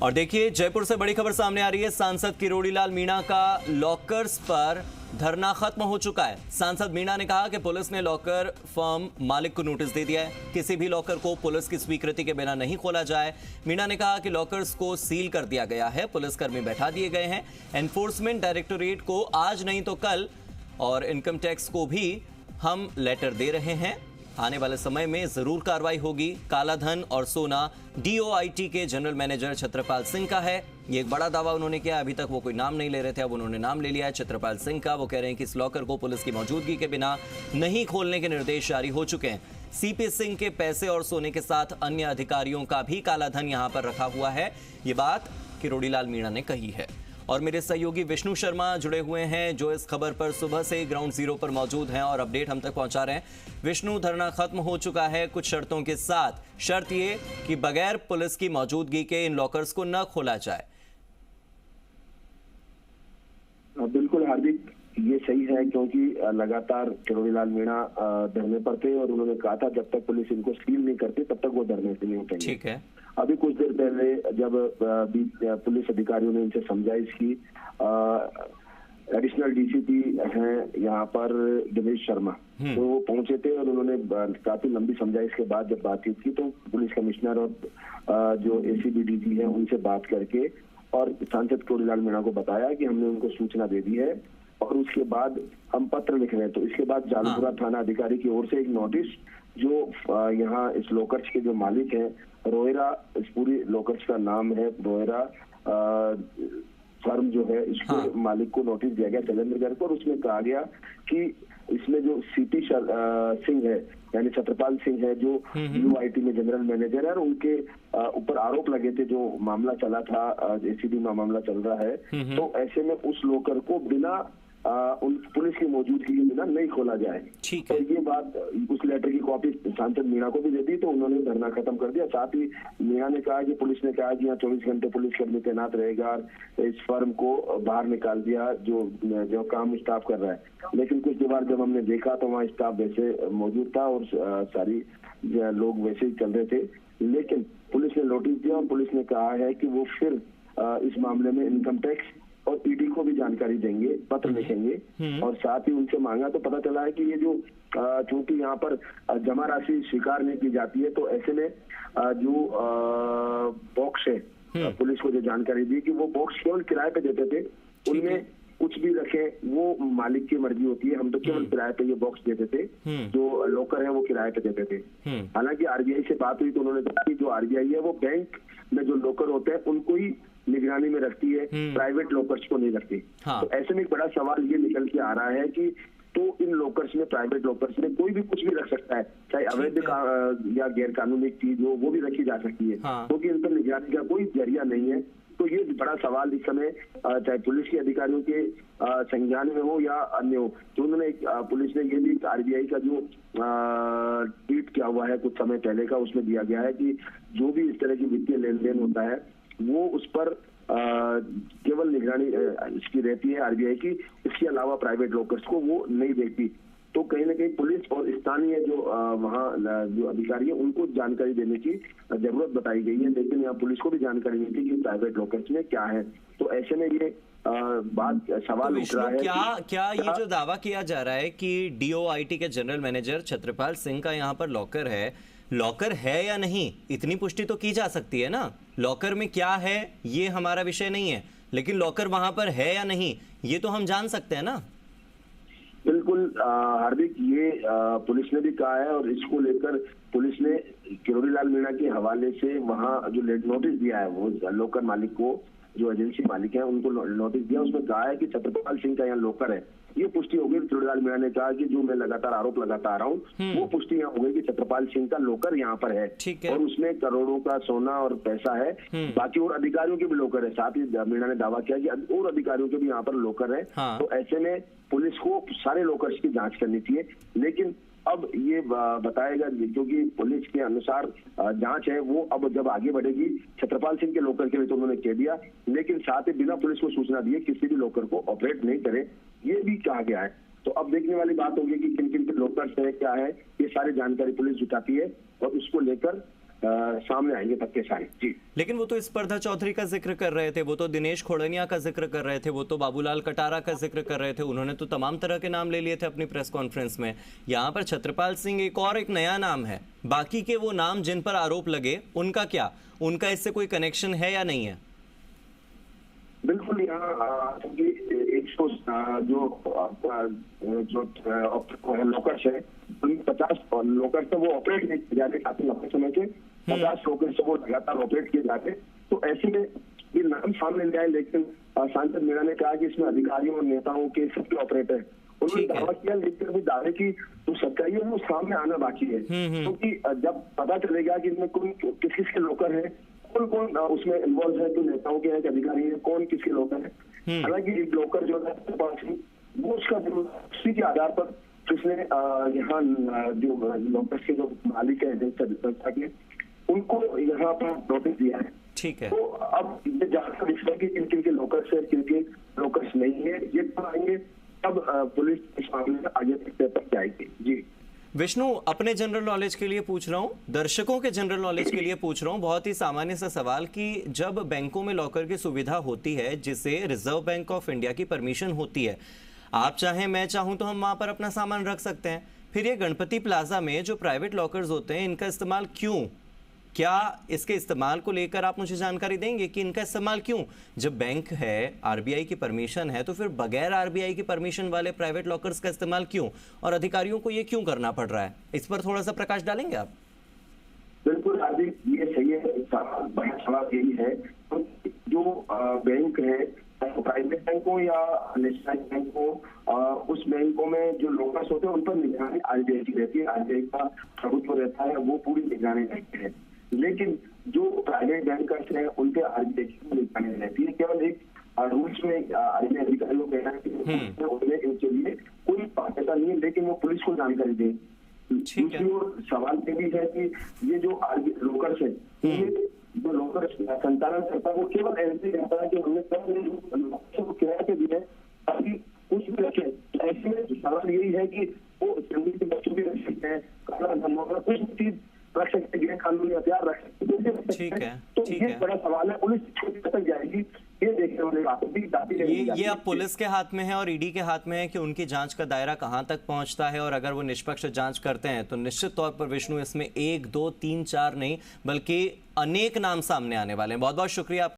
और देखिए, जयपुर से बड़ी खबर सामने आ रही है। सांसद किरोड़ीलाल मीणा का लॉकर्स पर धरना खत्म हो चुका है। सांसद मीणा ने कहा कि पुलिस ने लॉकर फर्म मालिक को नोटिस दे दिया है, किसी भी लॉकर को पुलिस की स्वीकृति के बिना नहीं खोला जाए। मीणा ने कहा कि लॉकर्स को सील कर दिया गया है, पुलिसकर्मी बैठा दिए गए हैं। एनफोर्समेंट डायरेक्टोरेट को आज नहीं तो कल और इनकम टैक्स को भी हम लेटर दे रहे हैं। आने वाले समय में जरूर कार्रवाई होगी। कालाधन और सोना DOIT के जनरल मैनेजर छत्रपाल सिंह का है। ये एक बड़ा दावा उन्होंने किया। अभी तक वो कोई नाम नहीं ले रहे थे, अब उन्होंने नाम ले लिया है छत्रपाल सिंह का। वो कह रहे हैं कि इस लॉकर को पुलिस की मौजूदगी के बिना नहीं खोलने के निर्देश जारी हो चुके हैं। CP सिंह के पैसे और सोने के साथ अन्य अधिकारियों का भी कालाधन यहां पर रखा हुआ है। ये बात किरोड़ीलाल मीणा ने कही है। और मेरे सहयोगी विष्णु शर्मा जुड़े हुए हैं, जो इस खबर पर सुबह से ग्राउंड जीरो पर मौजूद हैं और अपडेट हम तक पहुंचा रहे हैं। विष्णु, धरना खत्म हो चुका है कुछ शर्तों के साथ। शर्त ये कि बगैर पुलिस की मौजूदगी के इन लॉकर्स को न खोला जाए। बिल्कुल हार्दिक, ये सही है, क्योंकि लगातार किरोड़ीलाल मीणा धरने पर थे और उन्होंने कहा था जब तक पुलिस इनको सील नहीं करती तब तक वो धरने से नहीं उठेंगे। ठीक है। अभी कुछ देर पहले जब पुलिस अधिकारियों ने इनसे समझाइश की, एडिशनल DCP हैं यहाँ पर दिनेश शर्मा, तो वो पहुंचे थे और उन्होंने काफी लंबी समझाइश के बाद जब बातचीत की तो पुलिस कमिश्नर और जो ACP DG हैं उनसे बात करके और सांसद किरोड़ीलाल मीणा को बताया कि हमने उनको सूचना दे दी है और उसके बाद हम पत्र लिख रहे हैं। तो इसके बाद जालपुरा थाना अधिकारी की ओर से एक नोटिस, जो यहाँ इस लोकर्स के जो मालिक हैं रोएरा, इस पूरी लोकर्स का नाम है रोएरा फर्म जो है, इसके मालिक को नोटिस दिया गया शैलेंद्र गर्ग को। और उसमें कहा गया कि इसमें जो CP सिंह है यानी छत्रपाल सिंह है, जो DOIT में जनरल मैनेजर है, और उनके ऊपर आरोप लगे थे, जो मामला चला था, ACB में मामला चल रहा है। तो ऐसे में उस लोकर को बिना उन पुलिस की मौजूदगी के बिना नहीं खोला जाए। ठीक है। तो ये बात उस लेटर की कॉपी सांसद मीणा को भी दे दी, तो उन्होंने धरना खत्म कर दिया। साथ ही मीणा ने कहा कि पुलिस ने कहा कि यहाँ 24 घंटे पुलिसकर्मी तैनात रहेगा, इस फर्म को बाहर निकाल दिया जो काम स्टाफ कर रहा है। लेकिन कुछ देर बाद जब हमने देखा तो वहाँ स्टाफ वैसे मौजूद था और सारी लोग वैसे ही चल रहे थे। लेकिन पुलिस ने नोटिस दिया और पुलिस ने कहा है कि वो फिर इस मामले में इनकम टैक्स और ED को भी जानकारी देंगे, पत्र लिखेंगे। और साथ ही उनसे मांगा तो पता चला है कि ये जो चूंकि यहाँ पर जमा राशि स्वीकार नहीं की जाती है, तो ऐसे में जो बॉक्स है, पुलिस को जो जानकारी दी कि वो बॉक्स केवल किराए पे देते थे, उनमें कुछ भी रखे वो मालिक की मर्जी होती है। हम तो केवल किराए पे ये बॉक्स देते थे, जो लोकर है वो किराए पे देते थे। हालांकि RBI से बात हुई तो उन्होंने कहा कि जो RBI है वो बैंक में जो लोकर होते हैं उनको ही निगरानी में रखती है, प्राइवेट लोकर्स को नहीं रखती। तो ऐसे में एक बड़ा सवाल ये निकल के आ रहा है कि तो इन लोकर्स में, प्राइवेट लोकर्स में कोई भी कुछ भी रख सकता है, चाहे अवैध या गैर कानूनी चीज हो वो भी रखी जा सकती है, क्योंकि इन पर निगरानी का कोई जरिया नहीं है। तो ये बड़ा सवाल इस समय चाहे पुलिस के अधिकारियों के संज्ञान में हो या अन्य हो। तो उन्होंने पुलिस ने ये भी RBI का जो ट्वीट किया हुआ है कुछ समय पहले का, उसमें दिया गया है कि जो भी इस तरह की वित्तीय लेन देन होता है वो उस पर केवल निगरानी इसकी रहती है RBI की, इसके अलावा प्राइवेट लोकर्स को वो नहीं देखती। तो कहीं ना कहीं पुलिस और स्थानीय जो वहाँ जो अधिकारी है उनको जानकारी देने की जरूरत बताई गई है, लेकिन यहाँ पुलिस को भी जानकारी नहीं थी कि प्राइवेट लोकर्स में क्या है। तो ऐसे में ये बात सवाल उठ रहा है क्या ये जो दावा किया जा रहा है कि DOIT के जनरल मैनेजर छत्रपाल सिंह का यहाँ पर लॉकर है या नहीं, इतनी पुष्टि तो की जा सकती है ना। लॉकर में क्या है ये हमारा विषय नहीं है, लेकिन लॉकर वहां पर है या नहीं ये तो हम जान सकते हैं ना। बिल्कुल हार्दिक, ये पुलिस ने भी कहा है और इसको लेकर पुलिस ने किरोड़ीलाल मीणा के हवाले से वहां जो नोटिस दिया है वो लोकर मालिक को, जो एजेंसी मालिक है उनको नोटिस दिया। उसमें कहा है कि छत्रपाल सिंह का यहाँ लोकर है। ये पुष्टि हो गई। किरोड़ीलाल मीणा ने कहा कि जो मैं लगातार आरोप लगाता आ रहा हूँ वो पुष्टि यहाँ हो गई कि छत्रपाल सिंह का लोकर यहाँ पर है और उसमें करोड़ों का सोना और पैसा है। बाकी और अधिकारियों के भी लोकर है। साथ ही मीणा ने दावा किया कि और अधिकारियों के भी यहाँ पर लोकर है। तो ऐसे में पुलिस को सारे लोकर्स की जांच करनी चाहिए। लेकिन अब ये बताएगा, क्योंकि पुलिस के अनुसार जांच है वो अब जब आगे बढ़ेगी छत्रपाल सिंह के लोकर के लिए तो उन्होंने कह दिया, लेकिन साथ ही बिना पुलिस को सूचना दिए किसी भी लोकर को ऑपरेट नहीं करे, ये भी कहा गया है। तो अब देखने वाली बात होगी कि किन किन के लोकर्स है, क्या है, ये सारी जानकारी पुलिस जुटाती है और उसको लेकर सामने आएंगे तब के सारे। जी, लेकिन वो तो स्पर्धा चौधरी का जिक्र कर रहे थे, वो तो दिनेश खोड़निया का जिक्र कर रहे थे, वो तो बाबूलाल कटारा का जिक्र कर रहे थे, उन्होंने तो तमाम तरह के नाम ले लिए थे अपनी प्रेस कॉन्फ्रेंस में। यहाँ पर छत्रपाल सिंह एक नया नाम है। बाकी के वो नाम जिन पर आरोप लगे उनका क्या, उनका इससे कोई कनेक्शन है या नहीं है? बिल्कुल, यहाँ एक सौ जो लोकर्स है, 50 लोकर्स वो ऑपरेट नहीं किए जाते काफी लंबे समय से, 50 लोकर्स वो लगातार ऑपरेट किए जाते। तो ऐसे में ये नाम सामने ले आए, लेकिन सांसद मीणा ने कहा कि इसमें अधिकारियों और नेताओं के सबके ऑपरेट है। उन्होंने दावा किया, लेकिन अभी दावे की जो सच्चाई है वो सामने आना बाकी है, क्योंकि जब पता चलेगा कि इनमें किस किस के लोकर है, कौन कौन उसमें इन्वॉल्व है, जो नेताओं के हैं, अधिकारी है, कौन किसके लोकर है। हालांकि एक लोकर जो है वो उसका उसी के आधार पर उसने यहाँ जो लोकर्स के जो मालिक है संस्था के, उनको यहाँ पर नोटिस दिया है। ठीक है, तो अब ये जानकर दिखा कि किन किन के लोकर्स है, किन के लोकर्स नहीं है, ये आएंगे तब पुलिस इस मामले में आगे तक जाएगी। जी विष्णु, अपने जनरल नॉलेज के लिए पूछ रहा हूँ, दर्शकों के जनरल नॉलेज के लिए पूछ रहा हूँ, बहुत ही सामान्य सा सवाल कि जब बैंकों में लॉकर की सुविधा होती है जिसे रिजर्व बैंक ऑफ इंडिया की परमिशन होती है, आप चाहें मैं चाहूँ तो हम वहाँ पर अपना सामान रख सकते हैं, फिर ये गणपति प्लाजा में जो प्राइवेट लॉकर्स होते हैं इनका इस्तेमाल क्यों? क्या इसके इस्तेमाल को लेकर आप मुझे जानकारी देंगे कि इनका इस्तेमाल क्यों? जब बैंक है, आरबीआई की परमिशन है, तो फिर बगैर आरबीआई की परमिशन वाले प्राइवेट लॉकर्स का इस्तेमाल क्यों, और अधिकारियों को ये क्यों करना पड़ रहा है? इस पर थोड़ा सा प्रकाश डालेंगे आप? बिल्कुल हार्दिक, ये सही है, बड़ा सवाल यही है। तो जो बैंक है, प्राइवेट बैंक हो या नेशनल बैंक हो, उस बैंकों में जो लोकर्स होते हैं उन पर निगरानी आरबीआई की रहती है, आरबीआई का प्रभुत्व रहता है, वो पूरी निगरानी रहती है। लेकिन जो प्राइवेट बैंकर्स हैं उन पे आरबीआई की निगरानी रहती है। केवल एक रूल्स में आरबीआई अधिकारियों को कहना है कि उन्हें इनके लिए कोई बाध्यता नहीं है, लेकिन वो पुलिस को जानकारी दें। दूसरी ओर सवाल ये भी है कि ये जो लोकर्स है, ये जो लोकर संचालन करता है वो केवल ऐसे रहता है कि हमने कब किराए पे दिए ताकि कुछ भी रखे। ऐसे में सवाल यही है कि वो जमीन के बच्चों भी रख सकते हैं, काला धन वगैरह कुछ भी चीज रख सकते हैं, गैर कानूनी हथियार रख सकते हैं। तो ये बड़ा सवाल है, पुलिस छोटी तक जाएगी, ये देखने वाले बात ये अब पुलिस के हाथ में है और ईडी के हाथ में है कि उनकी जांच का दायरा कहां तक पहुंचता है, और अगर वो निष्पक्ष जांच करते हैं तो निश्चित तौर पर विष्णु इसमें 1, 2, 3, 4 नहीं बल्कि अनेक नाम सामने आने वाले हैं। बहुत बहुत शुक्रिया।